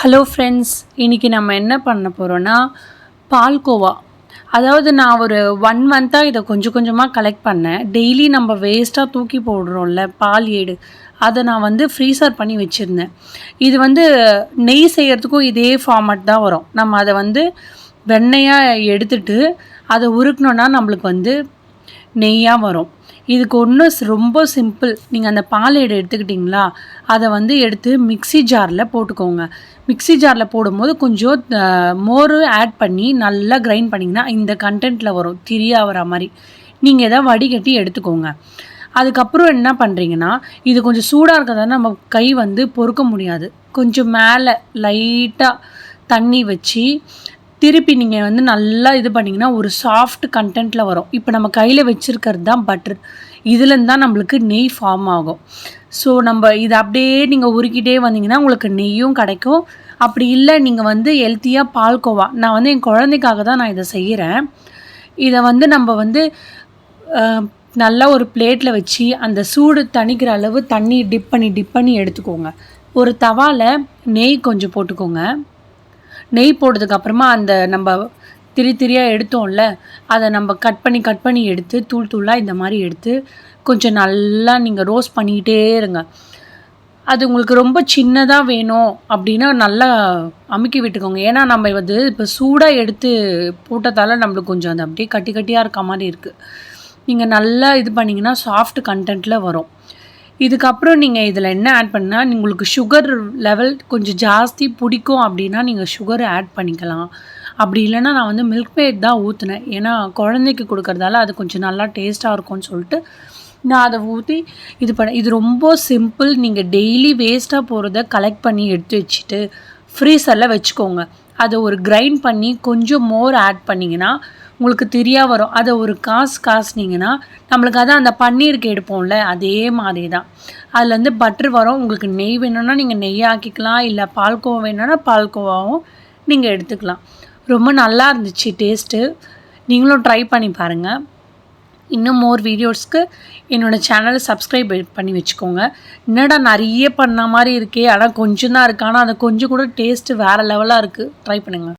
Hello friends, இன்றைக்கி நம்ம என்ன பண்ண போகிறோன்னா பால்கோவா. அதாவது நான் ஒரு 1 மந்த்தாக இதை கொஞ்சம் கொஞ்சமாக கலெக்ட் பண்ணேன். டெய்லி நம்ம வேஸ்ட்டாக தூக்கி போடுறோம்ல பால் ஏடு, அதை நான் வந்து ஃப்ரீசர் பண்ணி வச்சுருந்தேன். இது வந்து நெய் செய்கிறதுக்கும் இதே ஃபார்மட் தான் வரும். நம்ம அதை வந்து வெண்ணெயாக எடுத்துட்டு அதை உருக்கணுன்னா நம்மளுக்கு வந்து நெய்யாக வரும். இதுக்கு ஒன்றும் ரொம்ப சிம்பிள். நீங்கள் அந்த பால் ஏடு எடுத்துக்கிட்டிங்களா, அதை வந்து எடுத்து மிக்ஸி ஜாரில் போட்டுக்கோங்க. மிக்ஸி ஜாரில் போடும்போது கொஞ்சம் மோர் ஆட் பண்ணி நல்லா கிரைண்ட் பண்ணிங்கன்னா இந்த கண்டென்ட்டில் வரும், திரியாக வர மாதிரி. நீங்கள் எதாவது வடிகட்டி எடுத்துக்கோங்க. அதுக்கப்புறம் என்ன பண்ணுறீங்கன்னா, இது கொஞ்சம் சூடாக இருக்கிறதால நம்ம கை வந்து பொறுக்க முடியாது. கொஞ்சம் மேலே லைட்டாக தண்ணி வச்சு திருப்பி நீங்கள் வந்து நல்லா இது பண்ணிங்கன்னா ஒரு சாஃப்ட் கண்டென்ட்டில் வரும். இப்போ நம்ம கையில் வச்சுருக்கிறது தான் பட்டர். இதுலேருந்து தான் நம்மளுக்கு நெய் ஃபார்ம் ஆகும். ஸோ நம்ம இதை அப்படியே நீங்கள் உருக்கிட்டே வந்தீங்கன்னா உங்களுக்கு நெய்யும் கிடைக்கும். அப்படி இல்லை நீங்கள் வந்து ஹெல்த்தியாக பால்கோவா, நான் வந்து என் குழந்தைக்காக தான் நான் இதை செய்கிறேன். இதை வந்து நம்ம வந்து நல்லா ஒரு பிளேட்டில் வச்சு அந்த சூடு தணிக்கிற அளவு தண்ணி டிப் பண்ணி எடுத்துக்கோங்க. ஒரு தவாவில் நெய் கொஞ்சம் போட்டுக்கோங்க. நெய் போட்டதுக்கப்புறமா அந்த நம்ம திரியாக எடுத்தோம்ல, அதை நம்ம கட் பண்ணி எடுத்து தூளாக இந்த மாதிரி எடுத்து கொஞ்சம் நல்லா நீங்கள் ரோஸ்ட் பண்ணிக்கிட்டே இருங்க. அது உங்களுக்கு ரொம்ப சின்னதாக வேணும் அப்படின்னா நல்லா அமுக்கி விட்டுக்கோங்க. ஏன்னா நம்ம வந்து இப்போ சூடாக எடுத்து போட்டதால் நம்மளுக்கு கொஞ்சம் அது அப்படியே கட்டியாக இருக்க மாதிரி இருக்குது. நீங்கள் நல்லா இது பண்ணிங்கன்னா சாஃப்ட் கண்டென்ட்டில் வரும். இதுக்கப்புறம் நீங்கள் இதில் என்ன ஆட் பண்ணால், உங்களுக்கு சுகர் லெவல் கொஞ்சம் ஜாஸ்தி பிடிக்கும் அப்படின்னா நீங்கள் சுகர் ஆட் பண்ணிக்கலாம். அப்படி இல்லைன்னா நான் வந்து மில்க் மேட் தான் ஊற்றினேன். ஏன்னா குழந்தைக்கு கொடுக்குறதால அது கொஞ்சம் நல்லா டேஸ்ட்டாக இருக்கும்னு சொல்லிட்டு நான் அதை ஊற்றி இது பண்ணேன். இது ரொம்ப சிம்பிள். நீங்கள் டெய்லி வேஸ்ட்டாக போகிறத கலெக்ட் பண்ணி எடுத்து வச்சுட்டு ஃப்ரீசரில் வச்சுக்கோங்க. அதை ஒரு கிரைண்ட் பண்ணி கொஞ்சம் மோர் ஆட் பண்ணிங்கன்னா உங்களுக்கு தெரியாக வரும். அதை ஒரு காசுனீங்கன்னா நம்மளுக்கு அதான் அந்த பன்னீருக்கு எடுப்போம்ல, அதே மாதிரி தான். அதுலேருந்து பட்டர் வரும். உங்களுக்கு நெய் வேணும்னா நீங்கள் நெய்யாக்கிக்கலாம், இல்லை பால்கோவா வேணும்னா பால்கோவாவும் நீங்கள் எடுத்துக்கலாம். ரொம்ப நல்லா இருந்துச்சு டேஸ்ட்டு. நீங்களும் ட்ரை பண்ணி பாருங்கள். இன்னும் மோர் வீடியோஸ்க்கு என்னோடய சேனலை சப்ஸ்கிரைப் பண்ணி வச்சுக்கோங்க. என்னடா நிறைய பண்ண மாதிரி இருக்கே, ஆனால் கொஞ்சம் தான் இருக்குது, ஆனால் அது கொஞ்சம் கூட டேஸ்ட்டு வேறு லெவலாக இருக்குது. ட்ரை பண்ணுங்கள்.